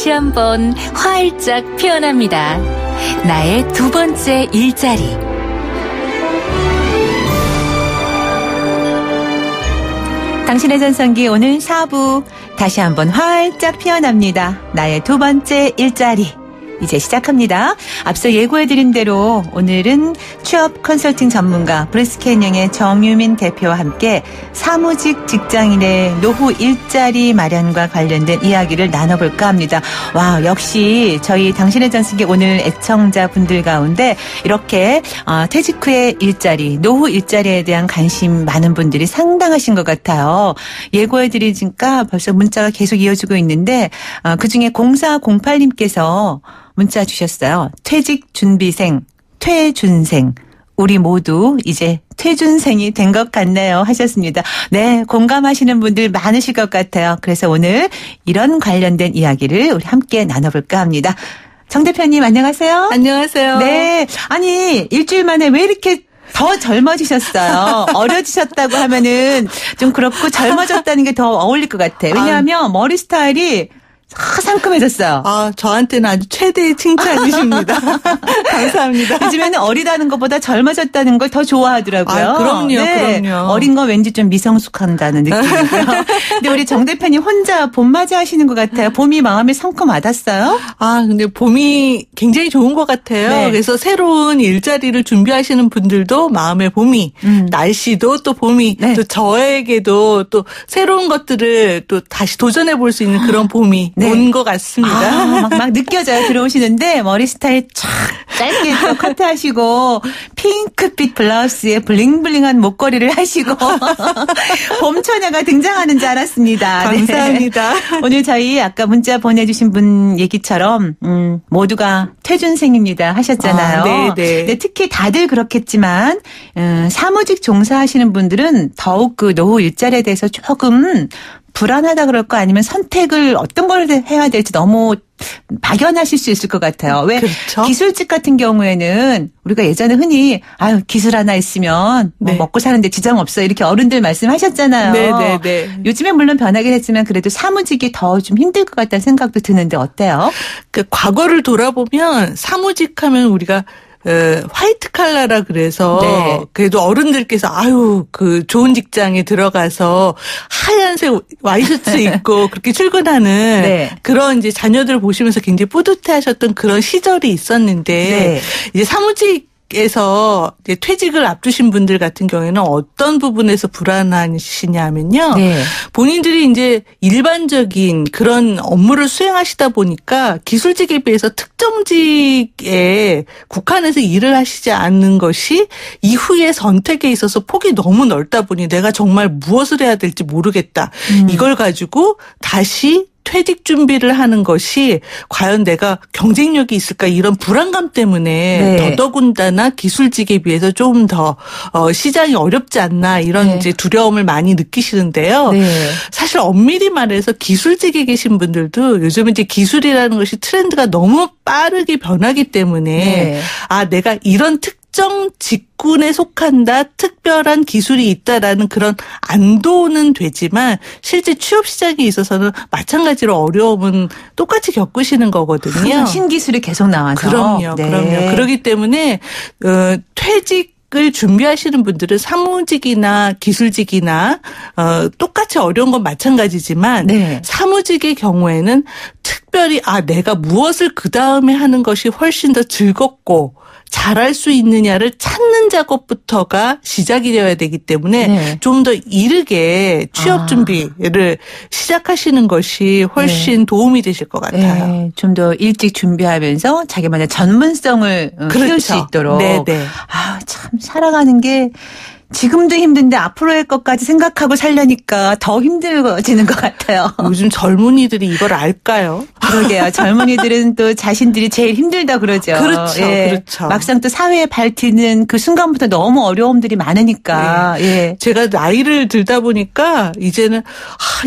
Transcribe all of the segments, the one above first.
다시 한번 활짝 피어납니다. 나의 두 번째 일자리. 당신의 전성기 오늘 4부 다시 한번 활짝 피어납니다. 나의 두 번째 일자리. 이제 시작합니다. 앞서 예고해드린 대로 오늘은 취업 컨설팅 전문가 브리스캔영의 정유민 대표와 함께 사무직 직장인의 노후 일자리 마련과 관련된 이야기를 나눠볼까 합니다. 와, 역시 저희 당신의 전성기 오늘 애청자분들 가운데 이렇게 퇴직 후의 일자리, 노후 일자리에 대한 관심 많은 분들이 상당하신 것 같아요. 예고해드리니까 벌써 문자가 계속 이어지고 있는데 그중에 0408님께서 문자 주셨어요. 퇴직 준비생, 퇴준생. 우리 모두 이제 퇴준생이 된 것 같네요 하셨습니다. 네, 공감하시는 분들 많으실 것 같아요. 그래서 오늘 이런 관련된 이야기를 우리 함께 나눠볼까 합니다. 정 대표님 안녕하세요. 안녕하세요. 네, 아니 일주일 만에 왜 이렇게 더 젊어지셨어요. 어려지셨다고 하면은 좀 그렇고 젊어졌다는 게 더 어울릴 것 같아요. 왜냐하면 머리 스타일이 상큼해졌어요. 저한테는 아주 최대의 칭찬이십니다. 감사합니다. 요즘에는 어리다는 것보다 젊어졌다는 걸 더 좋아하더라고요. 그럼요, 네. 그럼요. 어린 거 왠지 좀 미성숙한다는 느낌이고요. 근데 우리 정 대표님 혼자 봄맞이 하시는 것 같아요. 봄이 마음에 성큼 와닿았어요? 근데 봄이 굉장히 좋은 것 같아요. 네. 그래서 새로운 일자리를 준비하시는 분들도 마음에 봄이, 날씨도 또 봄이, 네. 또 저에게도 또 새로운 것들을 또 다시 도전해 볼 수 있는 그런 봄이 네. 온 것 같습니다. 막 느껴져요. 들어오시는데 머리 스타일 쫙 짧게 또 커트하시고 핑크빛 블라우스에 블링블링한 목걸이를 하시고 봄처녀가 등장하는 줄 알았습니다. 감사합니다. 네. 오늘 저희 아까 문자 보내주신 분 얘기처럼 모두가 퇴준생입니다 하셨잖아요. 네. 네, 특히 다들 그렇겠지만 사무직 종사하시는 분들은 더욱 그 노후 일자리에 대해서 조금 불안하다 그럴까 아니면 선택을 어떤 걸 해야 될지 너무 막연하실 수 있을 것 같아요. 왜 그렇죠? 기술직 같은 경우에는 우리가 예전에 흔히 기술 하나 있으면 뭐 네. 먹고 사는데 지장 없어 이렇게 어른들 말씀하셨잖아요. 네. 요즘에 물론 변하긴 했지만 그래도 사무직이 더 좀 힘들 것 같다는 생각도 드는데 어때요? 그 과거를 돌아보면 사무직하면 우리가 화이트 칼라라 그래서 네. 그래도 어른들께서 그 좋은 직장에 들어가서 하얀색 와이셔츠 입고 그렇게 출근하는 네. 그런 이제 자녀들 보시면서 굉장히 뿌듯해하셨던 그런 시절이 있었는데 네. 이제 사무직에서 이제 퇴직을 앞두신 분들 같은 경우에는 어떤 부분에서 불안하시냐면요. 네. 본인들이 이제 일반적인 그런 업무를 수행하시다 보니까 기술직에 비해서 특정직에 국한해서 일을 하시지 않는 것이 이후의 선택에 있어서 폭이 너무 넓다 보니 내가 정말 무엇을 해야 될지 모르겠다. 이걸 가지고 다시 퇴직 준비를 하는 것이 과연 내가 경쟁력이 있을까 이런 불안감 때문에 네. 더더군다나 기술직에 비해서 좀 더 시장이 어렵지 않나 이런 네. 이제 두려움을 많이 느끼시는데요. 네. 사실 엄밀히 말해서 기술직에 계신 분들도 요즘 이제 기술이라는 것이 트렌드가 너무 빠르게 변하기 때문에 네. 내가 이런 특정 직군에 속한다, 특별한 기술이 있다라는 그런 안도는 되지만 실제 취업 시장에 있어서는 마찬가지로 어려움은 똑같이 겪으시는 거거든요. 신기술이 계속 나와서. 그럼요. 그렇기 때문에 퇴직을 준비하시는 분들은 사무직이나 기술직이나 똑같이 어려운 건 마찬가지지만 네. 사무직의 경우에는 특별히 내가 무엇을 그다음에 하는 것이 훨씬 더 즐겁고 잘할 수 있느냐를 찾는 작업부터가 시작이 되어야 되기 때문에 네. 좀 더 이르게 취업 준비를 시작하시는 것이 훨씬 도움이 되실 것 같아요. 네, 좀 더 일찍 준비하면서 자기만의 전문성을 키울 수 있도록. 네. 참 살아가는 게 지금도 힘든데 앞으로의 것까지 생각하고 살려니까 더 힘들어지는 것 같아요. 요즘 젊은이들이 이걸 알까요? 그러게요. 젊은이들은 또 자신들이 제일 힘들다 그러죠. 그렇죠. 예. 그렇죠. 막상 또 사회에 발티는 그 순간부터 너무 어려움들이 많으니까. 네. 예. 제가 나이를 들다 보니까 이제는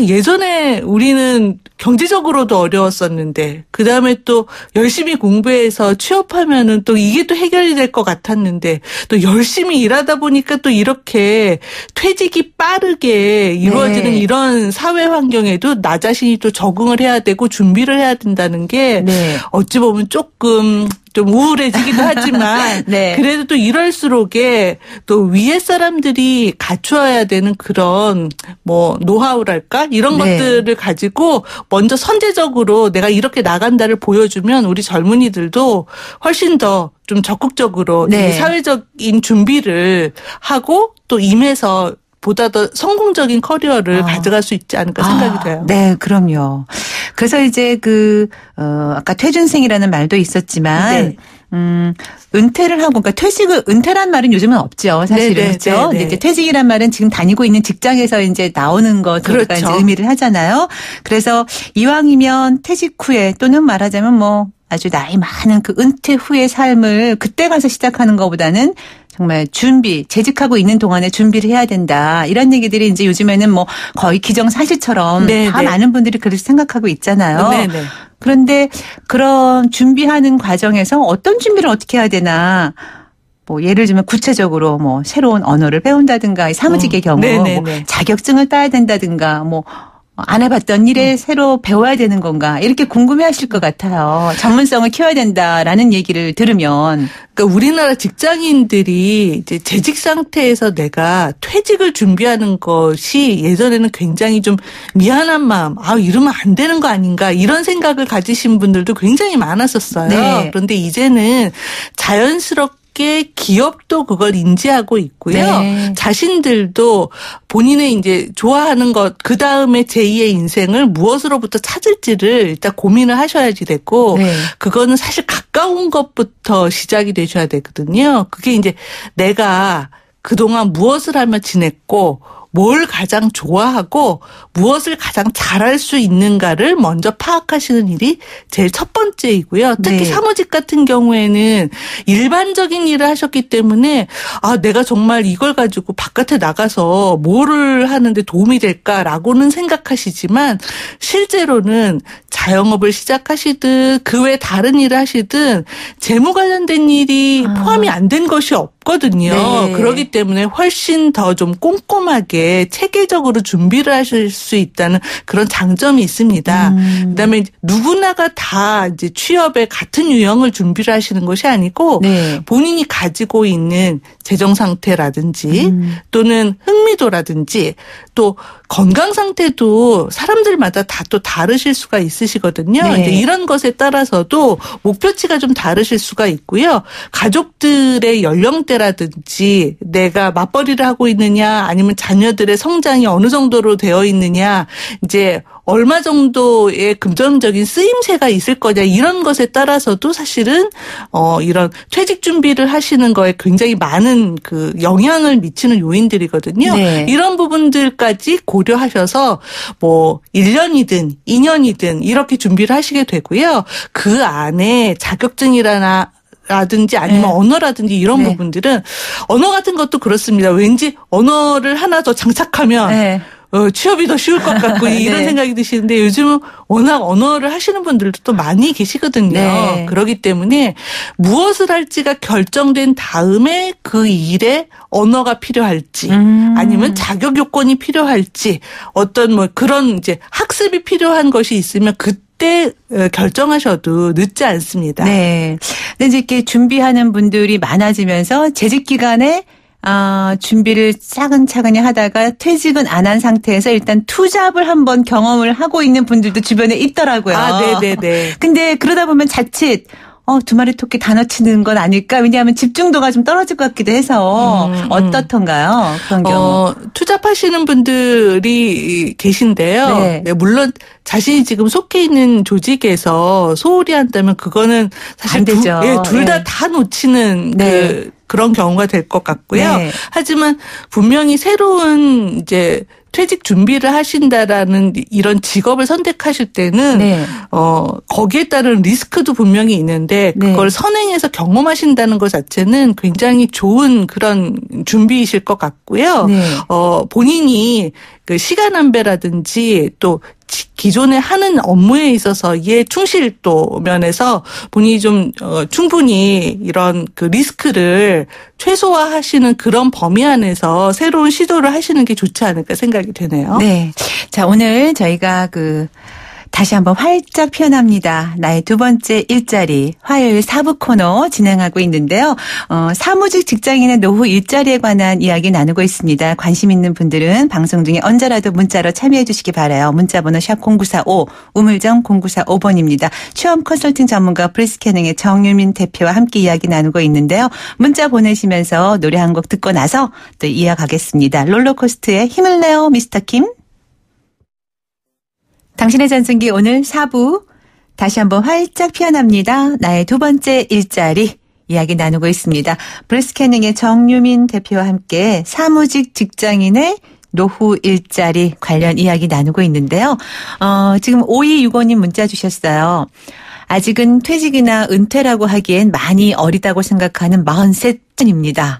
예전에 우리는 경제적으로도 어려웠었는데 그다음에 또 열심히 공부해서 취업하면은 또 이게 또 해결이 될 것 같았는데 또 열심히 일하다 보니까 또 이런 이렇게 퇴직이 빠르게 이루어지는 네. 이런 사회 환경에도 나 자신이 또 적응을 해야 되고 준비를 해야 된다는 게 네. 어찌 보면 조금 좀 우울해지기도 하지만 네. 그래도 또 이럴수록에 또 위에 사람들이 갖추어야 되는 그런 뭐 노하우랄까 이런 네. 것들을 가지고 먼저 선제적으로 내가 이렇게 나간다를 보여주면 우리 젊은이들도 훨씬 더 좀 적극적으로 네. 이 사회적인 준비를 하고 또 임해서 보다 더 성공적인 커리어를 가져갈 수 있지 않을까 생각이 돼요. 네, 그럼요. 그래서 이제 아까 퇴준생이라는 말도 있었지만, 네. 은퇴를 하고, 그러니까 은퇴란 말은 요즘은 없죠. 사실은. 네네, 그렇죠. 네네. 근데 이제 퇴직이란 말은 지금 다니고 있는 직장에서 이제 나오는 것으로 그렇죠. 이제 의미를 하잖아요. 그래서 이왕이면 퇴직 후에 또는 말하자면 뭐 아주 나이 많은 그 은퇴 후의 삶을 그때 가서 시작하는 것보다는 정말 재직하고 있는 동안에 준비를 해야 된다. 이런 얘기들이 이제 요즘에는 뭐 거의 기정사실처럼 네네. 다 많은 분들이 그렇게 생각하고 있잖아요. 네네. 그런데 그런 준비하는 과정에서 어떤 준비를 어떻게 해야 되나. 뭐 예를 들면 구체적으로 뭐 새로운 언어를 배운다든가 사무직의 경우 네네네. 뭐 자격증을 따야 된다든가 뭐 안 해봤던 일에 새로 배워야 되는 건가 이렇게 궁금해하실 것 같아요. 전문성을 키워야 된다라는 얘기를 들으면. 그러니까 우리나라 직장인들이 이제 재직 상태에서 내가 퇴직을 준비하는 것이 예전에는 굉장히 좀 미안한 마음, 이러면 안 되는 거 아닌가 이런 생각을 가지신 분들도 굉장히 많았었어요. 네. 그런데 이제는 자연스럽게 기업도 그걸 인지하고 있고요. 네. 자신들도 본인의 이제 좋아하는 것, 그 다음에 제2의 인생을 무엇으로부터 찾을지를 일단 고민을 하셔야지 되고, 네. 그거는 사실 가까운 것부터 시작이 되셔야 되거든요. 그게 이제 내가 그동안 무엇을 하며 지냈고, 뭘 가장 좋아하고 무엇을 가장 잘할 수 있는가를 먼저 파악하시는 일이 제일 첫 번째이고요. 특히 네. 사무직 같은 경우에는 일반적인 일을 하셨기 때문에 내가 정말 이걸 가지고 바깥에 나가서 뭐를 하는데 도움이 될까라고는 생각하시지만 실제로는 자영업을 시작하시든 그 외 다른 일을 하시든 재무 관련된 일이 포함이 안 된 것이 없거든요. 네. 그렇기 때문에 훨씬 더 좀 꼼꼼하게 체계적으로 준비를 하실 수 있다는 그런 장점이 있습니다. 그다음에 누구나가 다 이제 취업에 같은 유형을 준비를 하시는 것이 아니고 네. 본인이 가지고 있는 재정 상태라든지 또는 흥미도라든지 또 건강 상태도 사람들마다 다 또 다르실 수가 있으시거든요. 네. 이제 이런 것에 따라서도 목표치가 좀 다르실 수가 있고요. 가족들의 연령대라든지 내가 맞벌이를 하고 있느냐 아니면 자녀들의 성장이 어느 정도로 되어 있느냐 이제 얼마 정도의 금전적인 쓰임새가 있을 거냐 이런 것에 따라서도 사실은 이런 퇴직 준비를 하시는 거에 굉장히 많은 그 영향을 미치는 요인들이거든요. 네. 이런 이런 부분들까지 고려하셔서 뭐 1년이든 2년이든 이렇게 준비를 하시게 되고요. 그 안에 자격증이라든지 아니면 네. 언어라든지 이런 네. 부분들은 언어 같은 것도 그렇습니다. 왠지 언어를 하나 더 장착하면 네. 취업이 더 쉬울 것 같고 이런 네. 생각이 드시는데 요즘은 워낙 언어를 하시는 분들도 또 많이 계시거든요. 네. 그렇기 때문에 무엇을 할지가 결정된 다음에 그 일에 언어가 필요할지 아니면 자격 요건이 필요할지 어떤 뭐 그런 이제 학습이 필요한 것이 있으면 그때 결정하셔도 늦지 않습니다. 네. 근데 이제 이렇게 준비하는 분들이 많아지면서 재직 기간에 준비를 차근차근히 하다가 퇴직은 안 한 상태에서 일단 투잡을 한번 경험을 하고 있는 분들도 주변에 있더라고요. 네네네. 근데 그러다 보면 자칫 두 마리 토끼 다 놓치는 건 아닐까? 왜냐하면 집중도가 좀 떨어질 것 같기도 해서 어떻던가요? 그런 경우. 투잡하시는 분들이 계신데요. 네. 네, 물론 자신이 지금 속해 있는 조직에서 소홀히 한다면 그거는 사실 안 되죠. 둘 다 네. 다 놓치는 네. 그런 경우가 될 것 같고요. 네. 하지만 분명히 새로운 이제 퇴직 준비를 하신다라는 이런 직업을 선택하실 때는 네. 거기에 따른 리스크도 분명히 있는데 그걸 네. 선행해서 경험하신다는 것 자체는 굉장히 좋은 그런 준비이실 것 같고요. 네. 본인이 그 시간 안배라든지 또 기존에 하는 업무에 있어서의 충실도 면에서 본인이 좀 충분히 이런 그 리스크를 최소화하시는 그런 범위 안에서 새로운 시도를 하시는 게 좋지 않을까 생각이 되네요. 네. 자, 오늘 저희가 다시 한번 활짝 피어납니다. 나의 두 번째 일자리 화요일 4부 코너 진행하고 있는데요. 사무직 직장인의 노후 일자리에 관한 이야기 나누고 있습니다. 관심 있는 분들은 방송 중에 언제라도 문자로 참여해 주시기 바라요. 문자번호 샵 0945 우물정 0945번입니다. 취업 컨설팅 전문가 브리스캐닝의 정유민 대표와 함께 이야기 나누고 있는데요. 문자 보내시면서 노래 한 곡 듣고 나서 또 이어가겠습니다. 롤러코스터의 힘을 내요 미스터 킴. 당신의 전승기 오늘 4부 다시 한번 활짝 피어납니다. 나의 두 번째 일자리 이야기 나누고 있습니다. 브리스캐닝의 정유민 대표와 함께 사무직 직장인의 노후 일자리 관련 이야기 나누고 있는데요. 지금 5265님 문자 주셨어요. 아직은 퇴직이나 은퇴라고 하기엔 많이 어리다고 생각하는 43입니다.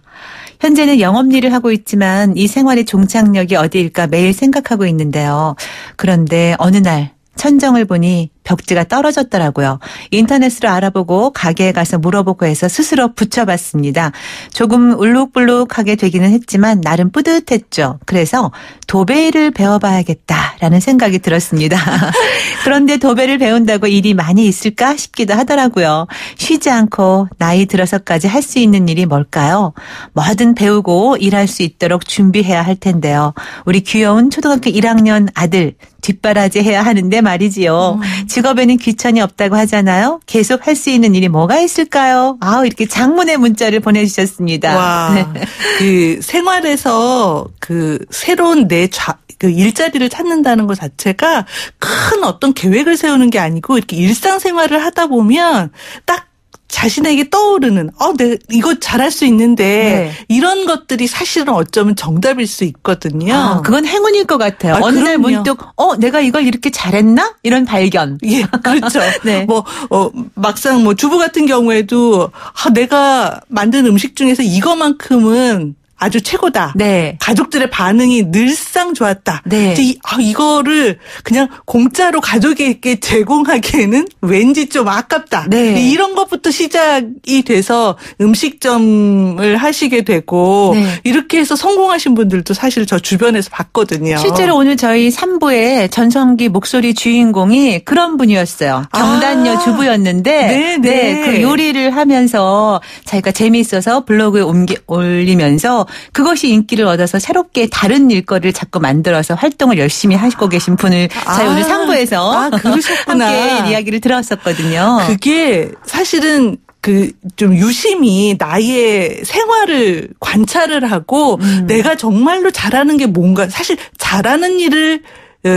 현재는 영업일을 하고 있지만 이 생활의 종착역이 어디일까 매일 생각하고 있는데요. 그런데 어느 날 천정을 보니 벽지가 떨어졌더라고요. 인터넷으로 알아보고 가게에 가서 물어보고 해서 스스로 붙여봤습니다. 조금 울룩불룩하게 되기는 했지만 나름 뿌듯했죠. 그래서 도배를 배워봐야겠다라는 생각이 들었습니다. 그런데 도배를 배운다고 일이 많이 있을까 싶기도 하더라고요. 쉬지 않고 나이 들어서까지 할 수 있는 일이 뭘까요? 뭐든 배우고 일할 수 있도록 준비해야 할 텐데요. 우리 귀여운 초등학교 1학년 아들 뒷바라지 해야 하는데 말이지요. 직업에는 귀천이 없다고 하잖아요. 계속 할 수 있는 일이 뭐가 있을까요? 이렇게 장문의 문자를 보내주셨습니다. 와, 그 생활에서 그 새로운 그 일자리를 찾는다는 것 자체가 큰 어떤 계획을 세우는 게 아니고 이렇게 일상생활을 하다 보면 딱 자신에게 떠오르는 내가 이거 잘할 수 있는데 네. 이런 것들이 사실은 어쩌면 정답일 수 있거든요. 그건 행운일 것 같아요. 어느 날 문득 내가 이걸 이렇게 잘했나? 이런 발견. 예, 그렇죠. 네. 막상 주부 같은 경우에도 내가 만든 음식 중에서 이거만큼은 아주 최고다. 네. 가족들의 반응이 늘상 좋았다. 네. 이거를 그냥 공짜로 가족에게 제공하기에는 왠지 좀 아깝다. 네. 이런 것부터 시작이 돼서 음식점을 하시게 되고 네. 이렇게 해서 성공하신 분들도 사실 저 주변에서 봤거든요. 실제로 오늘 저희 3부의 전성기 목소리 주인공이 그런 분이었어요. 경단녀 주부였는데 네. 그 요리를 하면서 자기가 재미있어서 블로그에 올리면서 그것이 인기를 얻어서 새롭게 다른 일거리를 자꾸 만들어서 활동을 열심히 하시고 계신 분을 저희 오늘 3부에서 그러셨구나. 함께 이야기를 들었었거든요. 그게 사실은 좀 유심히 나의 생활을 관찰을 하고 내가 정말로 잘하는 게 뭔가 사실 잘하는 일을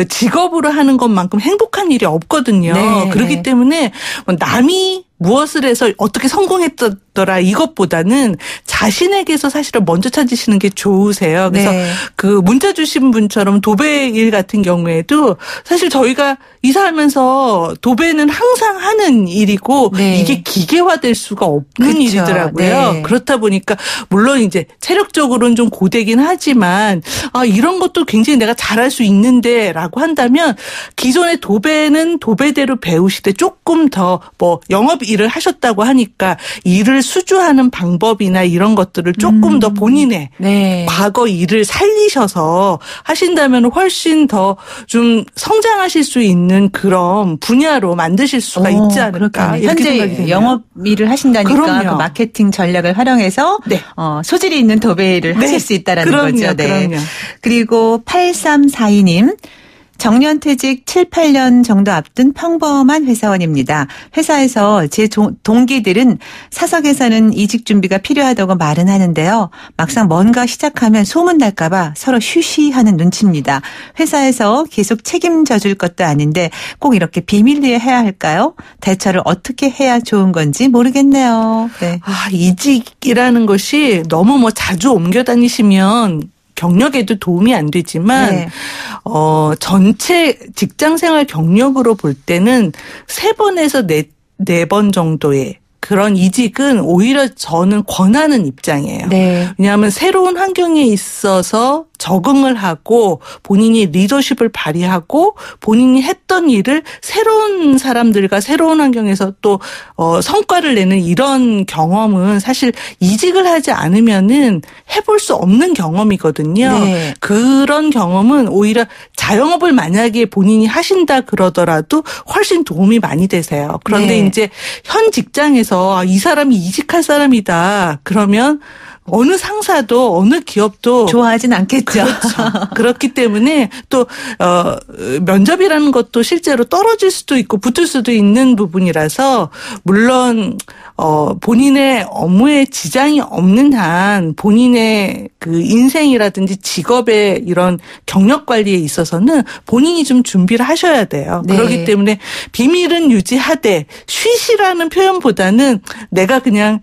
직업으로 하는 것만큼 행복한 일이 없거든요. 네. 그렇기 때문에 남이 무엇을 해서 어떻게 성공했더라 이것보다는 자신에게서 사실은 먼저 찾으시는 게 좋으세요. 그래서 네. 그 문자 주신 분처럼 도배 일 같은 경우에도 사실 저희가 이사하면서 도배는 항상 하는 일이고 네. 이게 기계화될 수가 없는 그렇죠. 일이더라고요. 네. 그렇다 보니까 물론 이제 체력적으로는 좀 고되긴 하지만 이런 것도 굉장히 내가 잘할 수 있는데라고 한다면 기존의 도배는 도배대로 배우시되 조금 더 영업 일을 하셨다고 하니까 일을 수주하는 방법이나 이런 것들을 조금 더 본인의 네. 과거 일을 살리셔서 하신다면 훨씬 더 좀 성장하실 수 있는 그런 분야로 만드실 수가 있지 않을까. 현재 영업 일을 하신다니까 그럼요. 그 마케팅 전략을 활용해서 네. 소질이 있는 도배를 하실 수 있다라는 거죠. 네. 그럼요. 그리고 8342님. 정년퇴직 7, 8년 정도 앞둔 평범한 회사원입니다. 회사에서 제 동기들은 사석에서는 이직 준비가 필요하다고 말은 하는데요. 막상 뭔가 시작하면 소문날까 봐 서로 쉬쉬하는 눈치입니다. 회사에서 계속 책임져 줄 것도 아닌데 꼭 이렇게 비밀리에 해야 할까요? 대처를 어떻게 해야 좋은 건지 모르겠네요. 네. 이직이라는 것이 너무 자주 옮겨 다니시면 경력에도 도움이 안 되지만 네. 전체 직장생활 경력으로 볼 때는 3번에서 4번 정도의 그런 이직은 오히려 저는 권하는 입장이에요. 네. 왜냐하면 새로운 환경에 있어서 적응을 하고 본인이 리더십을 발휘하고 본인이 했던 일을 새로운 사람들과 새로운 환경에서 또 성과를 내는 이런 경험은 사실 이직을 하지 않으면은 해볼 수 없는 경험이거든요. 네. 그런 경험은 오히려 자영업을 만약에 본인이 하신다 그러더라도 훨씬 도움이 많이 되세요. 그런데 네. 이제 현 직장에서 이 사람이 이직할 사람이다. 그러면 어느 상사도 어느 기업도 좋아하진 않겠죠. 그렇죠. 그렇기 때문에 또 면접이라는 것도 실제로 떨어질 수도 있고 붙을 수도 있는 부분이라서 물론 본인의 업무에 지장이 없는 한 본인의 그 인생이라든지 직업의 이런 경력 관리에 있어서는 본인이 좀 준비를 하셔야 돼요. 네. 그렇기 때문에 비밀은 유지하되 쉬시라는 표현보다는 내가 그냥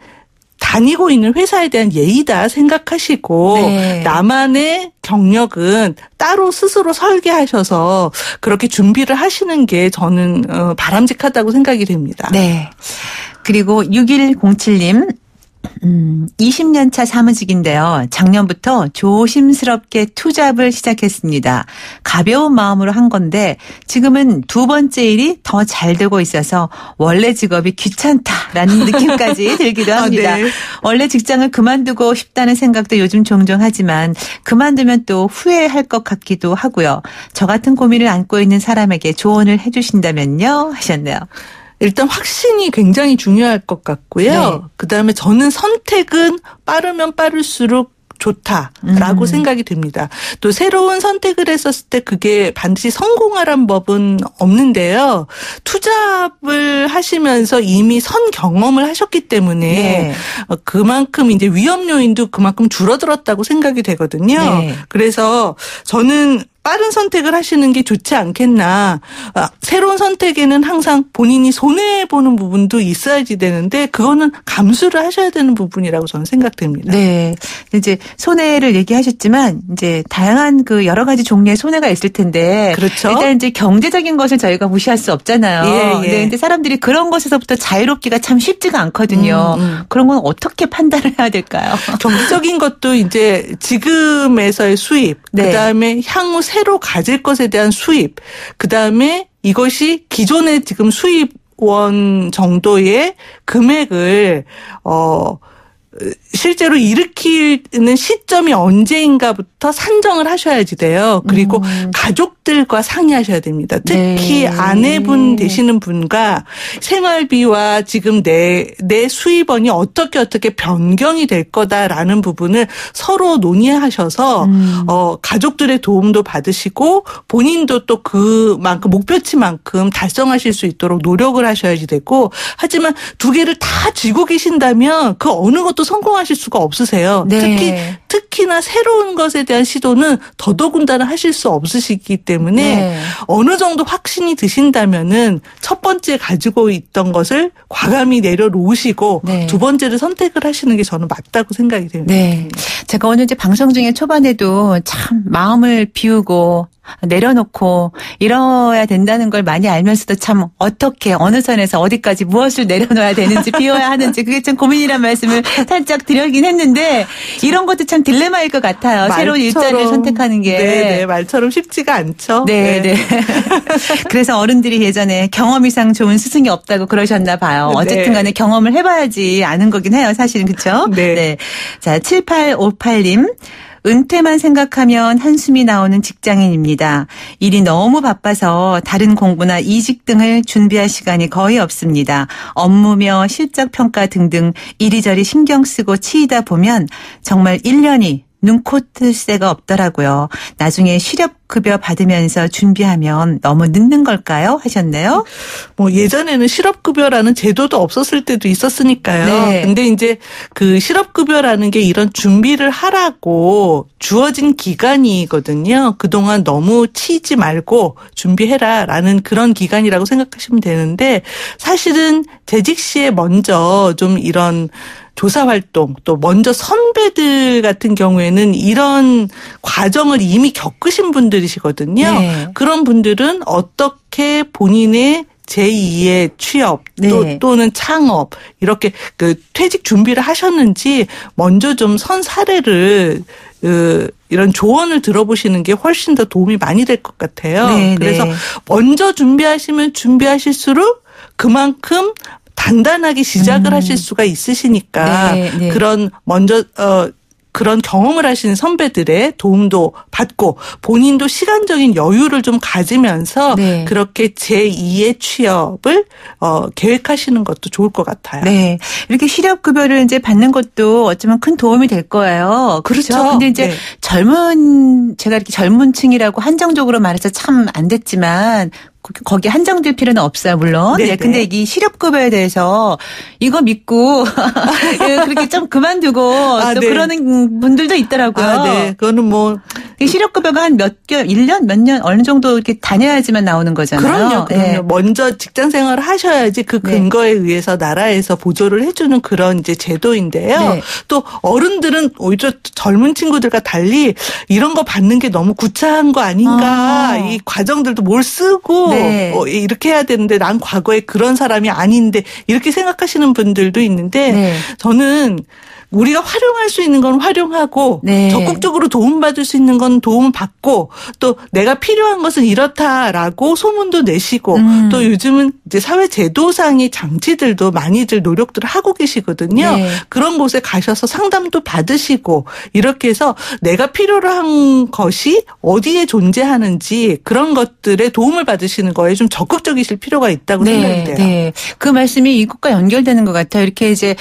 다니고 있는 회사에 대한 예의다 생각하시고 네. 나만의 경력은 따로 스스로 설계하셔서 그렇게 준비를 하시는 게 저는 바람직하다고 생각이 됩니다. 네. 그리고 6107님. 20년 차 사무직인데요. 작년부터 조심스럽게 투잡을 시작했습니다. 가벼운 마음으로 한 건데 지금은 두 번째 일이 더 잘 되고 있어서 원래 직업이 귀찮다라는 느낌까지 들기도 합니다. 네. 원래 직장을 그만두고 싶다는 생각도 요즘 종종 하지만 그만두면 또 후회할 것 같기도 하고요. 저 같은 고민을 안고 있는 사람에게 조언을 해 주신다면요 하셨네요. 일단 확신이 굉장히 중요할 것 같고요. 네. 그다음에 저는 선택은 빠르면 빠를수록 좋다라고 생각이 됩니다. 또 새로운 선택을 했었을 때 그게 반드시 성공하란 법은 없는데요. 투잡을 하시면서 이미 선 경험을 하셨기 때문에 네. 그만큼 이제 위험 요인도 그만큼 줄어들었다고 생각이 되거든요. 네. 그래서 저는 빠른 선택을 하시는 게 좋지 않겠나. 새로운 선택에는 항상 본인이 손해보는 부분도 있어야지 되는데 그거는 감수를 하셔야 되는 부분이라고 저는 생각됩니다. 네. 이제 손해를 얘기하셨지만 이제 다양한 그 여러 가지 종류의 손해가 있을 텐데 그렇죠. 일단 이제 경제적인 것을 저희가 무시할 수 없잖아요. 예, 예. 네. 근데 사람들이 그런 것에서부터 자유롭기가 참 쉽지가 않거든요. 그런 건 어떻게 판단을 해야 될까요? 경제적인 것도 이제 지금에서의 수입, 네. 그다음에 향후 새로 가질 것에 대한 수입, 그다음에 이것이 기존의 지금 수입원 정도의 금액을 실제로 일으키는 시점이 언제인가부터 산정을 하셔야지 돼요. 그리고 가족들과 상의하셔야 됩니다. 특히 네. 아내분 되시는 분과 생활비와 지금 내 수입원이 어떻게 변경이 될 거다라는 부분을 서로 논의하셔서 가족들의 도움도 받으시고 본인도 또 그만큼 목표치만큼 달성하실 수 있도록 노력을 하셔야지 되고 하지만 두 개를 다 쥐고 계신다면 그 어느 것도 성공하실 수가 없으세요. 네. 특히나 새로운 것에 대한 시도는 더더군다나 하실 수 없으시기 때문에 네. 어느 정도 확신이 드신다면은 첫 번째 가지고 있던 것을 과감히 내려놓으시고 네. 두 번째를 선택을 하시는 게 저는 맞다고 생각이 됩니다. 네. 제가 오늘 이제 방송 중에 초반에도 참 마음을 비우고 내려놓고 이뤄야 된다는 걸 많이 알면서도 참 어떻게 어느 선에서 어디까지 무엇을 내려놓아야 되는지 비워야 하는지 그게 참 고민이란 말씀을 살짝 드리긴 했는데 이런 것도 참 딜레마일 것 같아요. 새로운 일자리를 선택하는 게. 네, 말처럼 쉽지가 않죠. 네, 네. 그래서 어른들이 예전에 경험 이상 좋은 스승이 없다고 그러셨나 봐요. 어쨌든 간에 경험을 해봐야지 아는 거긴 해요. 사실은 그렇죠? 네. 자, 7858님. 은퇴만 생각하면 한숨이 나오는 직장인입니다. 일이 너무 바빠서 다른 공부나 이직 등을 준비할 시간이 거의 없습니다. 업무며 실적 평가 등등 이리저리 신경 쓰고 치이다 보면 정말 1년이 눈코 뜰 새가 없더라고요. 나중에 실업급여 받으면서 준비하면 너무 늦는 걸까요? 하셨네요. 뭐 예전에는 실업급여라는 제도도 없었을 때도 있었으니까요. 네. 근데 이제 그 실업급여라는 게 이런 준비를 하라고 주어진 기간이거든요. 그동안 너무 치이지 말고 준비해라라는 그런 기간이라고 생각하시면 되는데 사실은 재직 시에 먼저 좀 이런 조사 활동 또 먼저 선배들 같은 경우에는 이런 과정을 이미 겪으신 분들이시거든요. 네. 그런 분들은 어떻게 본인의 제2의 취업 네. 또는 창업 이렇게 그 퇴직 준비를 하셨는지 먼저 좀 선 사례를 이런 조언을 들어보시는 게 훨씬 더 도움이 많이 될 것 같아요. 네, 그래서 네. 먼저 준비하시면 준비하실수록 그만큼 단단하게 시작을 하실 수가 있으시니까 네, 네. 그런 먼저 그런 경험을 하시는 선배들의 도움도 받고 본인도 시간적인 여유를 좀 가지면서 네. 그렇게 제2의 취업을 계획하시는 것도 좋을 것 같아요. 네. 이렇게 실업급여를 이제 받는 것도 어쩌면 큰 도움이 될 거예요. 그렇죠. 근데 이제 네. 제가 이렇게 젊은 층이라고 한정적으로 말해서 참 안 됐지만 거기 한정될 필요는 없어요, 물론. 네, 네, 근데 이 실업급여에 대해서 이거 믿고 그렇게 좀 그만두고 또 네. 그러는 분들도 있더라고요. 네. 그거는 뭐 이 실업급여가 한 몇 개월, 1년, 몇 년 어느 정도 이렇게 다녀야지만 나오는 거잖아요. 그럼요. 네. 먼저 직장 생활을 하셔야지 그 근거에 의해서 나라에서 보조를 해주는 그런 이제 제도인데요. 네. 또 어른들은 오히려 젊은 친구들과 달리 이런 거 받는 게 너무 구차한 거 아닌가. 이 과정들도 뭘 쓰고 네. 이렇게 해야 되는데 난 과거에 그런 사람이 아닌데 이렇게 생각하시는 분들도 있는데 네. 저는 우리가 활용할 수 있는 건 활용하고 네. 적극적으로 도움받을 수 있는 건 도움받고 또 내가 필요한 것은 이렇다라고 소문도 내시고 또 요즘은 이제 사회 제도상의 장치들도 많이들 노력들을 하고 계시거든요. 네. 그런 곳에 가셔서 상담도 받으시고 이렇게 해서 내가 필요로 한 것이 어디에 존재하는지 그런 것들에 도움을 받으시는 거에 좀 적극적이실 필요가 있다고 생각이 돼요. 네. 그 말씀이 이것과 연결되는 것 같아요. 이렇게 이제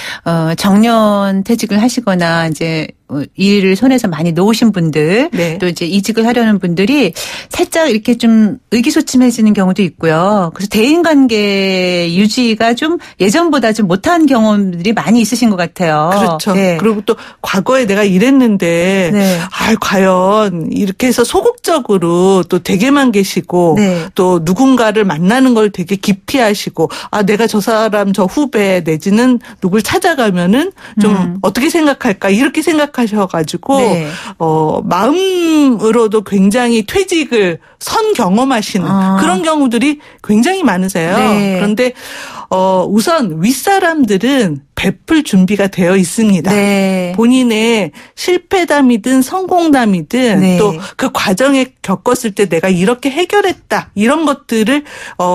정년 퇴직을 하시거나 이제 일을 손에서 많이 놓으신 분들 네. 또 이제 이직을 하려는 분들이 살짝 이렇게 좀 의기소침해지는 경우도 있고요. 그래서 대인관계 유지가 좀 예전보다 좀 못한 경험들이 많이 있으신 것 같아요. 그렇죠. 네. 그리고 또 과거에 내가 이랬는데 네. 과연 이렇게 해서 소극적으로 또 되게만 계시고 네. 또 누군가를 만나는 걸 되게 기피하시고 내가 저 사람 저 후배 내지는 누굴 찾아가면은 좀 어떻게 생각할까 이렇게 생각하셔가지고 네. 마음으로도 굉장히 퇴직을 선 경험하시는 그런 경우들이 굉장히 많으세요. 네. 그런데 우선 윗사람들은 베풀 준비가 되어 있습니다. 네. 본인의 실패담이든 성공담이든 네. 또 그 과정에 겪었을 때 내가 이렇게 해결했다 이런 것들을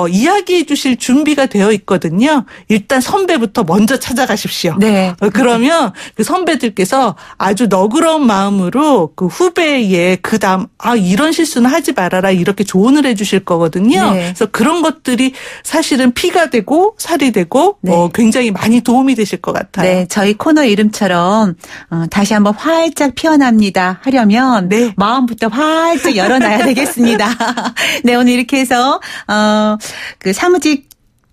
이야기해 주실 준비가 되어 있거든요. 일단 선배부터 먼저 찾아가십시오. 네. 그러면 그 선배들께서 아주 너그러운 마음으로 그 후배의 그 다음 이런 실수는 하지 말아라 이렇게 조언을 해 주실 거거든요. 네. 그래서 그런 것들이 사실은 피가 되고 살이 되고 네. 굉장히 많이 도움이 되실 것 같아요. 네, 저희 코너 이름처럼 다시 한번 활짝 피어납니다 하려면 네. 마음부터 활짝 열어놔야 되겠습니다. 네, 오늘 이렇게 해서 그 사무직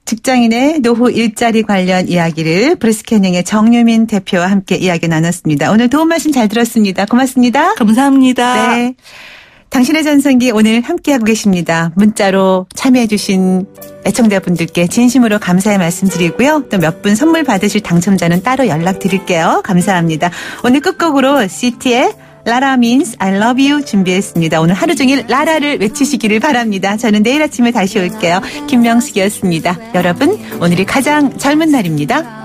직장인의 노후 일자리 관련 이야기를 브레스캐닝의 정유민 대표와 함께 이야기 나눴습니다. 오늘 도움 말씀 잘 들었습니다. 고맙습니다. 감사합니다. 네. 당신의 전성기 오늘 함께하고 계십니다. 문자로 참여해 주신 애청자분들께 진심으로 감사의 말씀드리고요. 또 몇 분 선물 받으실 당첨자는 따로 연락드릴게요. 감사합니다. 오늘 끝곡으로 CT의 라라 means I love you 준비했습니다. 오늘 하루 종일 라라를 외치시기를 바랍니다. 저는 내일 아침에 다시 올게요. 김명숙이었습니다. 여러분, 오늘이 가장 젊은 날입니다.